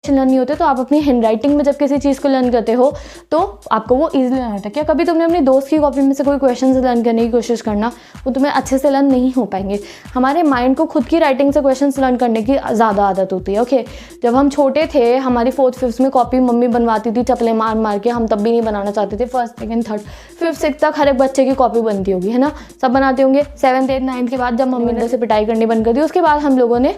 Learn नहीं होते, तो आप अपनी हैंड राइटिंग में जब किसी चीज़ को लर्न करते हो तो आपको वो ईजिली लर्न होता है। क्या कभी तुमने अपनी दोस्त की कॉपी में से कोई क्वेश्चन लर्न करने की कोशिश करना, वो तुम्हें अच्छे से लर्न नहीं हो पाएंगे। हमारे माइंड को खुद की राइटिंग से क्वेश्चन लर्न करने की ज़्यादा आदत होती है। ओके, जब हम छोटे थे, हमारी 4th 5th में कॉपी मम्मी बनवाती थी चपले मार मार के, हम तब भी नहीं बनाना चाहते थे। 1st 2nd 3rd 5th 6th तक हर एक बच्चे की कॉपी बनती होगी, है ना, सब बनाते होंगे। 7th 8th 9th के बाद जब मम्मी ने से पिटाई करनी बंद कर दी, उसके बाद हम लोगों ने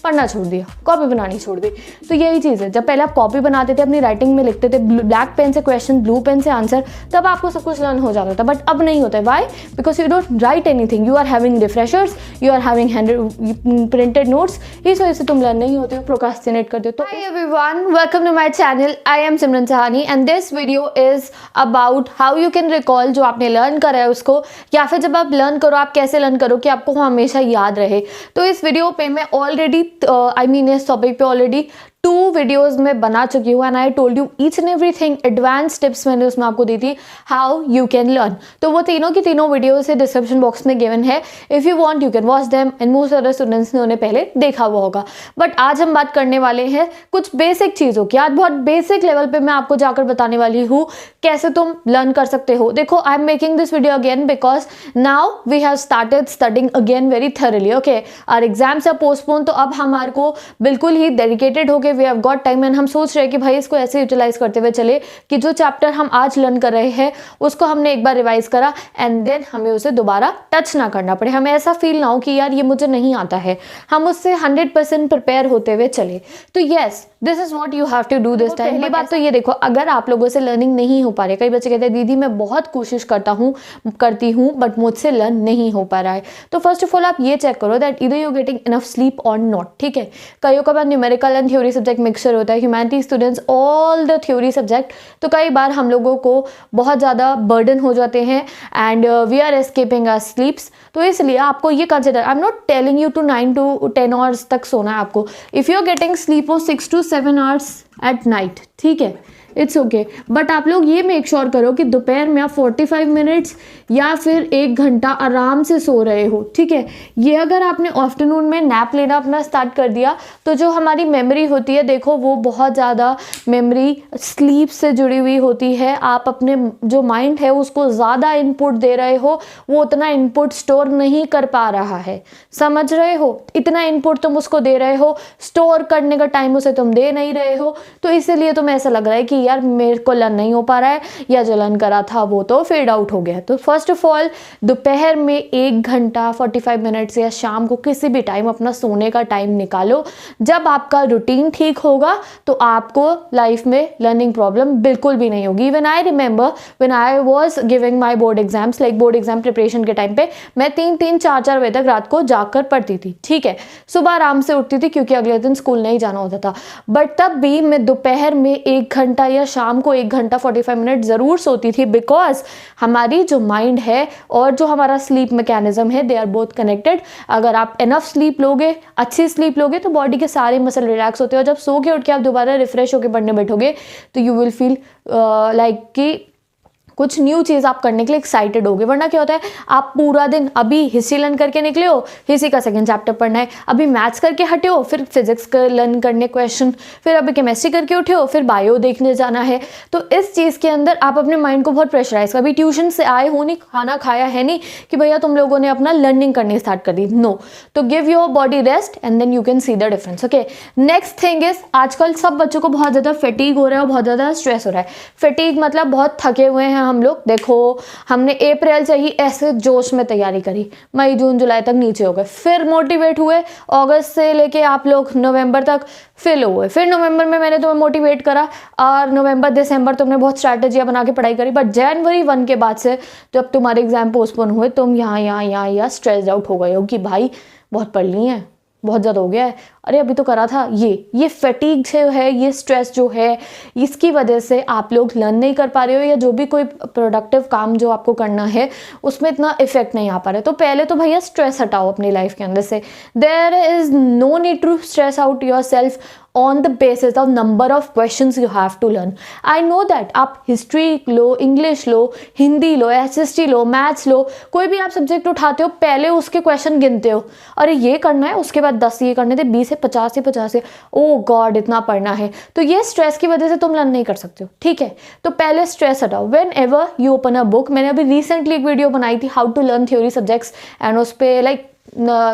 पढ़ना छोड़ दिया, कॉपी बनानी छोड़ दी। तो यही चीज़ है, जब पहले आप कॉपी बनाते थे, अपनी राइटिंग में लिखते थे, ब्लैक पेन से क्वेश्चन, ब्लू पेन से आंसर, तब आपको सब कुछ लर्न हो जाता था। बट अब नहीं होता है। Why? Because you don't write anything, you are having refreshers, you are having printed notes, इस वजह से तुम लर्न नहीं होते हो, प्रोक्रास्टिनेट करते हो। तो hi everyone, welcome to my channel. I am Simran Sahani and this video is about how you can recall जो आपने लर्न करा है उसको, या फिर जब आप लर्न करो आप कैसे लर्न करो कि आपको हमेशा याद रहे। तो इस वीडियो पे मैं ऑलरेडी इस टॉपिक पे ऑलरेडी 2 वीडियोज़ में बना चुकी हूँ and I told you each and everything, advance tips मैंने उसमें आपको दी थी हाउ यू कैन लर्न। तो वो तीनों की तीनों वीडियो से डिस्क्रिप्शन बॉक्स में गिवन है, if you want you can watch them and most other students ने उन्हें पहले देखा हुआ होगा। बट आज हम बात करने वाले हैं कुछ बेसिक चीज़ों की। आज बहुत बेसिक लेवल पे मैं आपको जाकर बताने वाली हूँ कैसे तुम लर्न कर सकते हो। देखो, I am making this video again because now we have started studying again very thoroughly. Okay, our exams are postpone, तो अब हमारे को बिल्कुल ही डेडिकेटेड होकर we have got time and हम सोच रहे हैं कि भाई इसको ऐसे यूटिलाइज करते हुए चले कि जो चैप्टर हम आज लर्न कर रहे हैं उसको हमने एक बार रिवाइज करा एंड देन हमें उसे दोबारा टच ना करना पड़े, हमें ऐसा फील ना हो कि यार ये मुझे नहीं आता है, हम उससे 100% प्रिपेयर होते हुए चले। तो yes, this is what you have to do this time. पहली बात तो ये देखो, अगर आप लोगों से लर्निंग नहीं हो पा रही, कई बच्चे कहते हैं दीदी मैं बहुत कोशिश करती हूँ बट मुझसे लर्न नहीं हो पा रहा है, तो फर्स्ट ऑफ ऑल आप ये चेक करो दैट इधर यू गेटिंग इनफ स्लीप और नॉट। ठीक है, कईयों का बाद numerical and theory subject mixture होता है, humanity students all the theory subject, तो कई बार हम लोगों को बहुत ज़्यादा बर्डन हो जाते हैं and we are escaping our sleeps. तो इसलिए आपको ये consider, I am not telling you to 9 to 10 hours तक सोना है आपको। If you are getting sleep of 6 to 7 hours at night, ठीक है, इट्स ओके, बट आप लोग ये मेक श्योर करो कि दोपहर में आप 45 मिनट्स या फिर 1 घंटा आराम से सो रहे हो। ठीक है, ये अगर आपने आफ्टरनून में नैप लेना अपना स्टार्ट कर दिया तो जो हमारी मेमोरी होती है, देखो वो बहुत ज़्यादा मेमोरी स्लीप से जुड़ी हुई होती है। आप अपने जो माइंड है उसको ज़्यादा इनपुट दे रहे हो, वो उतना इनपुट स्टोर नहीं कर पा रहा है, समझ रहे हो? इतना इनपुट तुम उसको दे रहे हो, स्टोर करने का टाइम उसे तुम दे नहीं रहे हो, तो इसीलिए तुम्हें ऐसा लग रहा है कि यार मेरे को लर्न नहीं हो पा रहा है या जो लर्न करा था वो तो फेड आउट हो गया। तो फर्स्ट ऑफ ऑल दोपहर में 1 घंटा 45 मिनट या शाम को किसी भी टाइम अपना सोने का टाइम निकालो। जब आपका रूटीन ठीक होगा तो आपको लाइफ में लर्निंग प्रॉब्लम बिल्कुल भी नहीं होगी। Even I remember when I was giving my board exams, like board exam preparation के टाइम पे मैं 3-3 4-4 बजे तक रात को जाकर पढ़ती थी। ठीक है, सुबह आराम से उठती थी क्योंकि अगले दिन स्कूल नहीं जाना होता था, बट तब भी मैं दोपहर में 1 घंटा या शाम को 1 घंटा 45 मिनट ज़रूर सोती थी, बिकॉज हमारी जो माइंड है और जो हमारा स्लीप मैकेनिज्म है, दे आर बोथ कनेक्टेड। अगर आप इनफ स्लीप लोगे, अच्छी स्लीप लोगे, तो बॉडी के सारे मसल रिलैक्स होते हैं और जब सो के उठ के आप दोबारा रिफ्रेश होकर पढ़ने बैठोगे तो यू विल फील लाइक कि कुछ न्यू चीज़ आप करने के लिए एक्साइटेड होगे। वरना क्या होता है, आप पूरा दिन अभी हिस्ट्री लर्न करके निकले हो, हिस्ट्री का 2nd चैप्टर पढ़ना है, अभी मैथ्स करके हटे हो, फिर फिजिक्स का लर्न करने क्वेश्चन, फिर अभी केमिस्ट्री करके उठे हो, फिर बायो देखने जाना है। तो इस चीज़ के अंदर आप अपने माइंड को बहुत प्रेशराइज, कभी ट्यूशन से आए हो नहीं, खाना खाया है नहीं कि भैया तुम लोगों ने अपना लर्निंग करनी स्टार्ट कर दी, नो। तो give your body rest and then you can see the difference. Okay, next thing is, आजकल सब बच्चों को बहुत ज़्यादा फैटीग हो रहा है और बहुत ज़्यादा स्ट्रेस हो रहा है। फैटीग मतलब बहुत थके हुए हैं हम लोग। देखो, हमने अप्रैल से ही ऐसे जोश में तैयारी करी, मई जून जुलाई तक नीचे हो गए, फिर मोटिवेट हुए, अगस्त से लेके आप लोग नवंबर तक फिर लो हुए, फिर नवंबर में मैंने तुम्हें मोटिवेट करा और नवंबर दिसंबर तुमने बहुत स्ट्रैटेजियाँ बना के पढ़ाई करी, बट जनवरी 1 के बाद से जब तुम्हारे एग्जाम पोस्टपोन हुए तुम यहाँ स्ट्रेस्ड आउट हो गए हो कि भाई बहुत पढ़ ली है, बहुत ज़्यादा हो गया है, अरे अभी तो करा था। ये फैटीग जो है, ये स्ट्रेस जो है, इसकी वजह से आप लोग लर्न नहीं कर पा रहे हो या जो भी कोई प्रोडक्टिव काम जो आपको करना है उसमें इतना इफेक्ट नहीं आ पा रहा है। तो पहले तो भैया स्ट्रेस हटाओ अपनी लाइफ के अंदर से। There is no need to stress out yourself. On the basis of number of questions you have to learn. I know that आप हिस्ट्री लो, इंग्लिश लो, हिंदी लो, SST लो, मैथ्स लो, कोई भी आप सब्जेक्ट उठाते हो पहले उसके क्वेश्चन गिनते हो, अरे ये करना है उसके बाद 10 ये करने थे, 20 से 50 से 50 से, ओ गॉड इतना पढ़ना है। तो ये स्ट्रेस की वजह से तुम लर्न नहीं कर सकते हो, ठीक है। तो पहले स्ट्रेस हटाओ। Whenever you open a book, मैंने अभी रिसेंटली एक वीडियो बनाई थी how to learn theory subjects, and उस पर लाइक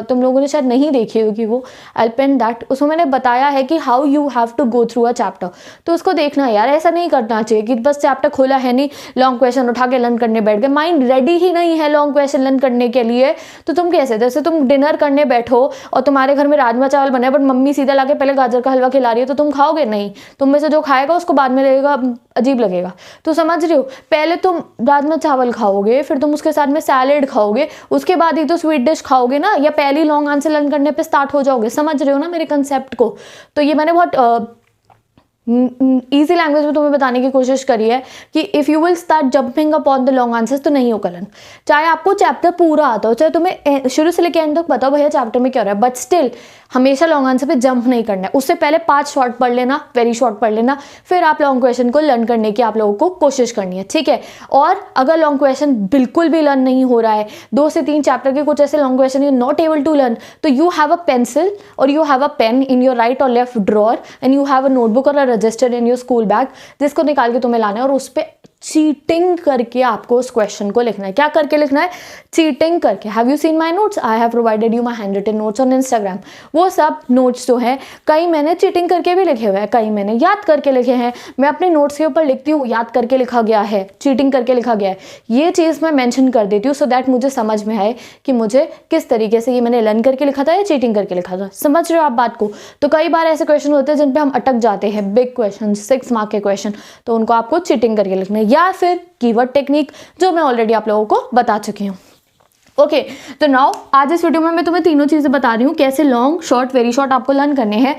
तुम लोगों ने शायद नहीं देखी होगी वो, आई पेन दैट, उसमें मैंने बताया है कि how you have to go through a chapter. तो उसको देखना यार, ऐसा नहीं करना चाहिए कि बस चैप्टर खोला है नहीं, लॉन्ग क्वेश्चन उठा के लर्न करने बैठ गए, माइंड रेडी ही नहीं है लॉन्ग क्वेश्चन लर्न करने के लिए। तो तुम कैसे, जैसे तुम डिनर करने बैठो और तुम्हारे घर में राजमा चावल बने बट मम्मी सीधा लाके पहले गाजर का हलवा खिला रही है, तो तुम खाओगे नहीं, तुम में से जो खाएगा उसको बाद में लगेगा अजीब लगेगा। तो समझ रहे हो, पहले तुम राजमा चावल खाओगे, फिर तुम उसके साथ में सैलेड खाओगे, उसके बाद ही तो स्वीट डिश खाओगे ना, या पहली लॉन्ग आंसर लर्न करने पे स्टार्ट हो जाओगे। समझ रहे हो ना मेरे कंसेप्ट को। तो ये मैंने बहुत ईजी लैंग्वेज में तुम्हें बताने की कोशिश करी है कि if you will start jumping upon the long answers तो नहीं होगा लर्न। चाहे आपको चैप्टर पूरा आता हो, चाहे तुम्हें शुरू से लेकर एंड तक पता हो भैया चैप्टर में क्या हो रहा है, बट स्टिल हमेशा लॉन्ग आंसर पे जंप नहीं करना है। उससे पहले 5 शॉर्ट पढ़ लेना, वेरी शॉर्ट पढ़ लेना, फिर आप लॉन्ग क्वेश्चन को लर्न करने की आप लोगों को कोशिश करनी है, ठीक है। और अगर लॉन्ग क्वेश्चन बिल्कुल भी लर्न नहीं हो रहा है, 2 से 3 चैप्टर के कुछ ऐसे long question you not able to learn, तो यू हैव अ पेंसिल और you have a pen in your right और left drawer, and you have a notebook और a register in your school bag, जिसको निकाल के तुम्हें लाना है और उस पर चीटिंग करके आपको उस क्वेश्चन को लिखना है। क्या करके लिखना है? चीटिंग करके। Have you seen my notes? I have provided you my handwritten notes on Instagram. वो सब नोट्स जो हैं, कई मैंने चीटिंग करके भी लिखे हुए हैं, कई मैंने याद करके लिखे हैं। मैं अपने नोट्स के ऊपर लिखती हूँ याद करके लिखा गया है, चीटिंग करके लिखा गया है, ये चीज़ मैं मेंशन कर देती हूँ सो दैट मुझे समझ में आए कि मुझे किस तरीके से ये मैंने लर्न करके लिखा था या चीटिंग करके लिखा था। समझ रहे हो आप बात को? तो कई बार ऐसे क्वेश्चन होते हैं जिन पे हम अटक जाते हैं, बिग क्वेश्चन, 6 मार्क के क्वेश्चन, तो उनको आपको चीटिंग करके लिखना है, या फिर कीवर्ड टेक्निक जो मैं ऑलरेडी आप लोगों को बता चुकी हूँ। ओके, तो नाउ आज इस वीडियो में मैं तुम्हें तीनों चीज़ें बता रही हूँ कैसे लॉन्ग, शॉर्ट, वेरी शॉर्ट आपको लर्न करने हैं,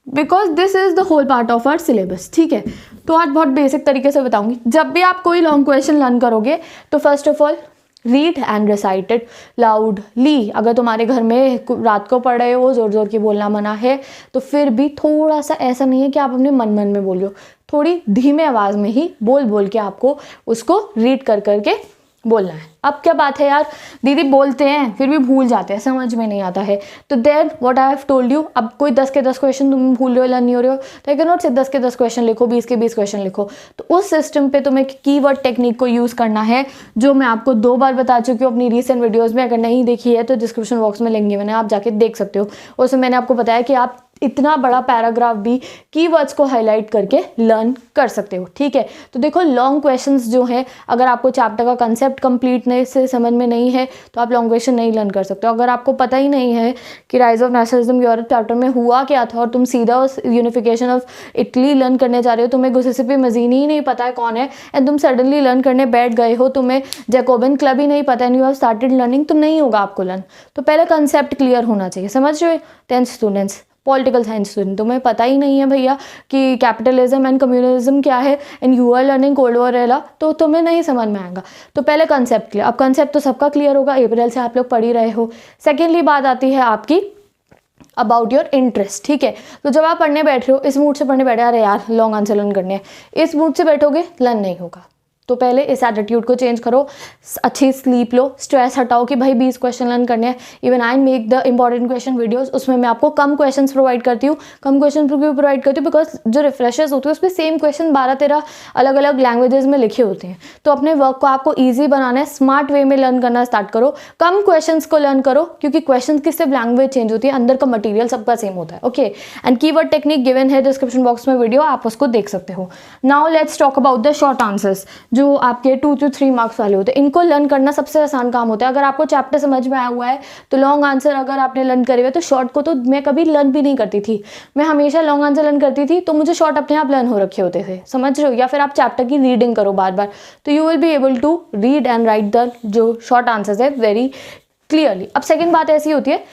because this is the whole part of our syllabus, ठीक है। तो आज बहुत बेसिक तरीके से बताऊंगी। जब भी आप कोई लॉन्ग क्वेश्चन लर्न करोगे तो first of all read and recite it loudly. अगर तुम्हारे घर में रात को पढ़ रहे हो, जोर जोर की बोलना मना है, तो फिर भी थोड़ा सा, ऐसा नहीं है कि आप अपने मन मन में बोल रहे हो, थोड़ी धीमे आवाज़ में ही बोल बोल के आपको उसको रीड कर करके बोलना है। अब क्या बात है यार, दीदी बोलते हैं फिर भी भूल जाते हैं, समझ में नहीं आता है, तो then what I have told you, अब कोई 10 के 10 क्वेश्चन तुम भूल रहे हो, लर्न नहीं हो रहे हो, तो आई कैन नॉट से 10 के 10 क्वेश्चन लिखो, 20 के 20 क्वेश्चन लिखो। तो उस सिस्टम पे तुम्हें कीवर्ड टेक्निक को यूज़ करना है, जो मैं आपको 2 बार बता चुकी हूँ अपनी रीसेंट वीडियोज़ में। अगर नहीं देखी है तो डिस्क्रिप्शन बॉक्स में लिंक मैंने, आप जाके देख सकते हो। उसमें मैंने आपको बताया कि आप इतना बड़ा पैराग्राफ भी कीवर्ड्स को हाईलाइट करके लर्न कर सकते हो, ठीक है। तो देखो लॉन्ग क्वेश्चंस जो हैं, अगर आपको चैप्टर का कंसेप्ट कंप्लीटनेस से समझ में नहीं है तो आप लॉन्ग क्वेश्चन नहीं लर्न कर सकते हो। अगर आपको पता ही नहीं है कि rise of nationalism Europe chapter में हुआ क्या था और तुम सीधा उस यूनिफिकेशन ऑफ इटली लर्न करने जा रहे हो, तुम्हें गुसेसिपी मजीनी ही नहीं पता है कौन है, एंड तुम सडनली लर्न करने बैठ गए हो, तुम्हें जैकोबिन क्लब ही नहीं पता and you have started learning, तो नहीं होगा आपको लर्न। तो पहले कंसेप्ट क्लियर होना चाहिए। समझ रहे हो? 10th students, political science student, तुम्हें पता ही नहीं है भैया कि कैपिटलिज्म एंड कम्युनिज्म क्या है, and you are learning cold war era, तो तुम्हें नहीं समझ में आएगा। तो पहले कंसेप्ट क्लियर। अब कंसेप्ट तो सबका क्लियर होगा, अप्रैल से आप लोग पढ़ ही रहे हो। सेकेंडली बात आती है आपकी अबाउट योर इंटरेस्ट, ठीक है। तो जब आप पढ़ने बैठ रहे हो, इस मूड से पढ़ने बैठे, अरे यार लॉन्ग आंसर लर्न करने हैं, इस मूड से बैठोगे लर्न नहीं होगा। तो पहले इस एटीट्यूड को चेंज करो, अच्छी स्लीप लो, स्ट्रेस हटाओ कि भाई 20 क्वेश्चन लर्न करने हैं। Even I make the important question videos, उसमें मैं आपको कम क्वेश्चंस प्रोवाइड करती हूँ। कम क्वेश्चन क्यों प्रोवाइड करती हूँ? बिकॉज जो रिफ्रेशर्स होते हैं उसमें सेम क्वेश्चन 12-13 अलग अलग लैंग्वेजेस में लिखे होते हैं। तो अपने वर्क को आपको ईजी बनाना है, स्मार्ट वे में लर्न करना स्टार्ट करो, कम क्वेश्चन को लर्न करो, क्योंकि क्वेश्चन की सिर्फ लैंग्वेज चेंज होती है, अंदर का मटीरियल सबका सेम होता है, okay. And keyword technique given है डिस्क्रिप्शन बॉक्स में वीडियो, आप उसको देख सकते हो। Now let's talk about the short answers, जो आपके 2 to 3 मार्क्स वाले होते हैं। इनको लर्न करना सबसे आसान काम होता है। अगर आपको चैप्टर समझ में आया हुआ है तो लॉन्ग आंसर अगर आपने लर्न करे हुए, तो शॉर्ट को तो मैं कभी लर्न भी नहीं करती थी, मैं हमेशा लॉन्ग आंसर लर्न करती थी, तो मुझे शॉर्ट अपने आप लर्न हो रखे होते थे। समझ रहे हो? या फिर आप चैप्टर की रीडिंग करो बार बार, तो you will be able to read and write the जो शॉर्ट आंसर्स है वेरी क्लियरली। अब सेकेंड बात ऐसी होती है,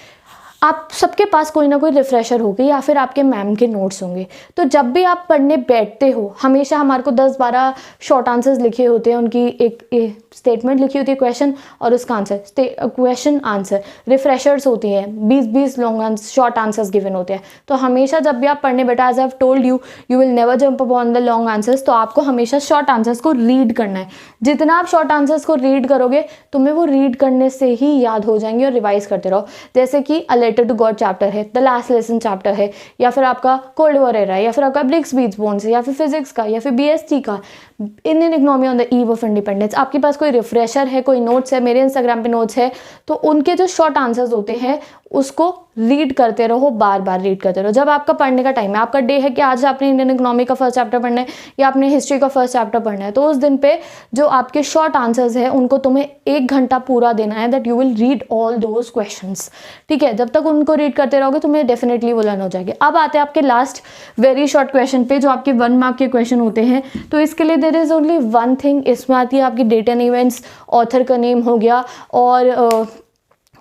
आप सबके पास कोई ना कोई रिफ्रेशर होगी या फिर आपके मैम के नोट्स होंगे। तो जब भी आप पढ़ने बैठते हो हमेशा हमारे को 10-12 शॉर्ट आंसर्स लिखे होते हैं, उनकी एक स्टेटमेंट लिखी होती है क्वेश्चन और उसका आंसर, क्वेश्चन आंसर। रिफ्रेशर्स होती हैं 20-20 लॉन्ग शॉर्ट आंसर्स गिवन होते हैं। तो हमेशा जब भी आप पढ़ने बैठा, as I have told you, you will never jump upon the long answers. तो आपको हमेशा शॉर्ट आंसर्स को रीड करना है। जितना आप शॉर्ट आंसर्स को रीड करोगे तुम्हें वो रीड करने से ही याद हो जाएंगे और रिवाइज करते रहो। जैसे कि a letter to God chapter है, द लास्ट लेसन चैप्टर है, या फिर आपका कोल्ड वॉर एरा है, या फिर आपका ब्रिक्स बीट्स बोन्स है, या फिर फिजिक्स का, या फिर BSc का, Indian economy on the eve of independence. आपके पास कोई रिफ्रेशर है, कोई नोट्स है, मेरे इंस्टाग्राम पे नोट्स है, तो उनके जो शॉर्ट आंसर्स होते हैं उसको रीड करते रहो, बार बार रीड करते रहो। जब आपका पढ़ने का टाइम है, आपका डे है कि आज आपने इंडियन इकोनॉमी का फर्स्ट चैप्टर पढ़ना है या आपने हिस्ट्री का फर्स्ट चैप्टर पढ़ना है, तो उस दिन पे जो आपके शॉर्ट आंसर्स है उनको तुम्हें 1 घंटा पूरा देना है, that you will read all those questions. ठीक है, जब तक उनको रीड करते रहोगे तुम्हें डेफिनेटली वो लर्न हो जाएगी। अब आते हैं आपके लास्ट वेरी शॉर्ट क्वेश्चन पे, जो आपके 1 मार्क के क्वेश्चन होते हैं। तो इसके लिए there is only one thing, इसमें आती है आपकी डेट एंड इवेंट्स, ऑथर का नेम हो गया, और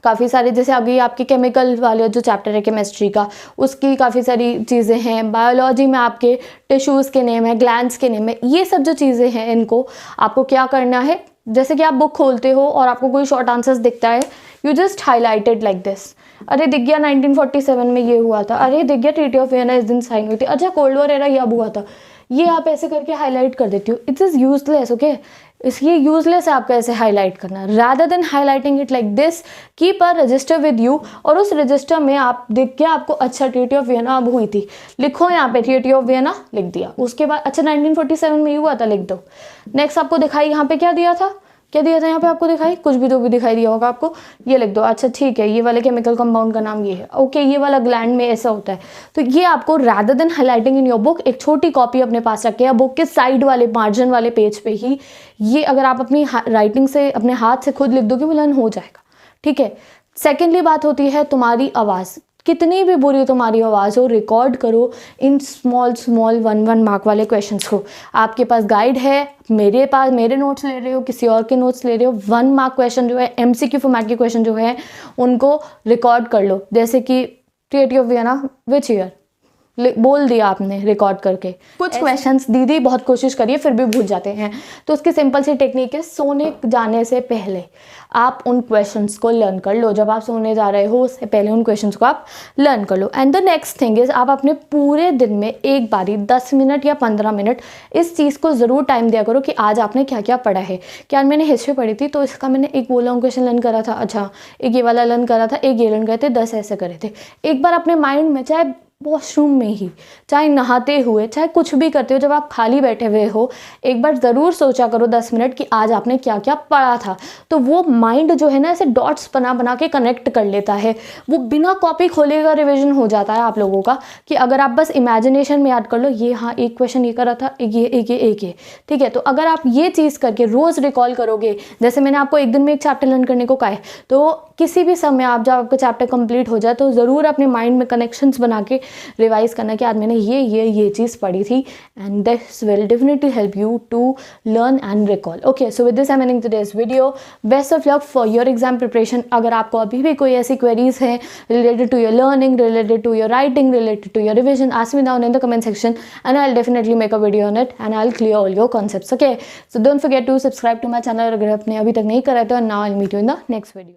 काफ़ी सारे, जैसे अभी आपके केमिकल वाले जो चैप्टर है केमिस्ट्री का, उसकी काफ़ी सारी चीज़ें हैं। बायोलॉजी में आपके टिश्यूज़ के नेम है, ग्लैंड्स के नेम है, ये सब जो चीज़ें हैं इनको आपको क्या करना है, जैसे कि आप बुक खोलते हो और आपको कोई शॉर्ट आंसर्स दिखता है, you just highlighted like this. अरे दिख गया 1947 में ये हुआ था, अरे दिख गया ट्रीटी ऑफ वियना इस दिन साइन हुई थी, अच्छा कोल्ड वॉर एरा ये अब हुआ था, ये आप ऐसे करके हाईलाइट कर देती हो। इट इज़ यूजलेस, ओके, इसलिए यूजलेस है आपका ऐसे हाईलाइट करना। Rather than highlighting it like this, keep a resistor with you, और उस रजिस्टर में आप दिख गया आपको, अच्छा ट्रीटी ऑफ वियना अब हुई थी, लिखो यहाँ पे ट्रीटी ऑफ वियना, लिख दिया। उसके बाद अच्छा 1947 में ये हुआ था, लिख दो। नेक्स्ट आपको दिखाई यहाँ पे क्या दिया था, क्या दिया था यहाँ पे आपको दिखाई, कुछ भी तो भी दिखाई दिया होगा आपको, ये लिख दो। अच्छा ठीक है, ये वाले केमिकल कंपाउंड का नाम ये है, ओके, ये वाला ग्लैंड में ऐसा होता है। तो ये आपको rather than highlighting in your book, एक छोटी कॉपी अपने पास रखें या बुक के साइड वाले मार्जिन वाले पेज पे ही, ये अगर आप अपनी राइटिंग से अपने हाथ से खुद लिख दोगे वो लर्न हो जाएगा। ठीक है। सेकेंडली बात होती है तुम्हारी आवाज़, कितनी भी बुरी तुम्हारी आवाज़ हो, रिकॉर्ड करो इन स्मॉल 1 मार्क वाले क्वेश्चंस को। आपके पास गाइड है, मेरे पास मेरे नोट्स ले रहे हो, किसी और के नोट्स ले रहे हो, 1 मार्क क्वेश्चन जो है, MCQ फॉर्मेट के क्वेश्चन जो है उनको रिकॉर्ड कर लो। जैसे कि treaty of Vienna which year, बोल दिया आपने रिकॉर्ड करके। कुछ क्वेश्चंस दीदी बहुत कोशिश करिए फिर भी भूल जाते हैं, तो उसकी सिंपल सी टेक्निक है, सोने जाने से पहले आप उन क्वेश्चंस को लर्न कर लो। जब आप सोने जा रहे हो उससे पहले उन क्वेश्चंस को आप लर्न कर लो। And the next thing is, आप अपने पूरे दिन में एक बारी 10 मिनट या 15 मिनट इस चीज़ को ज़रूर टाइम दिया करो कि आज आपने क्या क्या पढ़ा है। क्या मैंने हिस्ट्री पढ़ी थी तो इसका मैंने एक वो लॉन्ग क्वेश्चन लर्न करा था, अच्छा एक ये वाला लर्न करा था, एक ये लर्न करे थे, 10 ऐसे करे थे। एक बार अपने माइंड में, चाहे वॉशरूम में ही, चाहे नहाते हुए, चाहे कुछ भी करते हो, जब आप खाली बैठे हुए हो, एक बार ज़रूर सोचा करो 10 मिनट कि आज आपने क्या क्या पढ़ा था। तो वो माइंड जो है ना ऐसे डॉट्स बना बना के कनेक्ट कर लेता है, वो बिना कॉपी खोलेगा रिवीजन हो जाता है आप लोगों का, कि अगर आप बस इमेजिनेशन में याद कर लो, ये हाँ एक क्वेश्चन ये करा था, एक ये, ठीक है। तो अगर आप ये चीज़ करके रोज़ रिकॉल करोगे, जैसे मैंने आपको एक दिन में एक चैप्टर लर्न करने को कहा है, तो किसी भी समय आप जब आपका चैप्टर कंप्लीट हो जाए तो ज़रूर अपने माइंड में कनेक्शंस बना के रिवाइज करना कि आज मैंने ये चीज़ पढ़ी थी, and this will definitely help you to learn and recall. Okay, so with this I am ending today's video. Best of luck for your exam preparation. अगर आपको अभी भी कोई ऐसी क्वेरीज हैं related to your learning, related to your writing, related to your revision, ask me down in the comment section and I will definitely make a video on it and I will clear all your concepts. Okay, so don't forget to subscribe to my channel अगर आपने अभी तक नहीं करा है तो। Now I will meet you in the next video.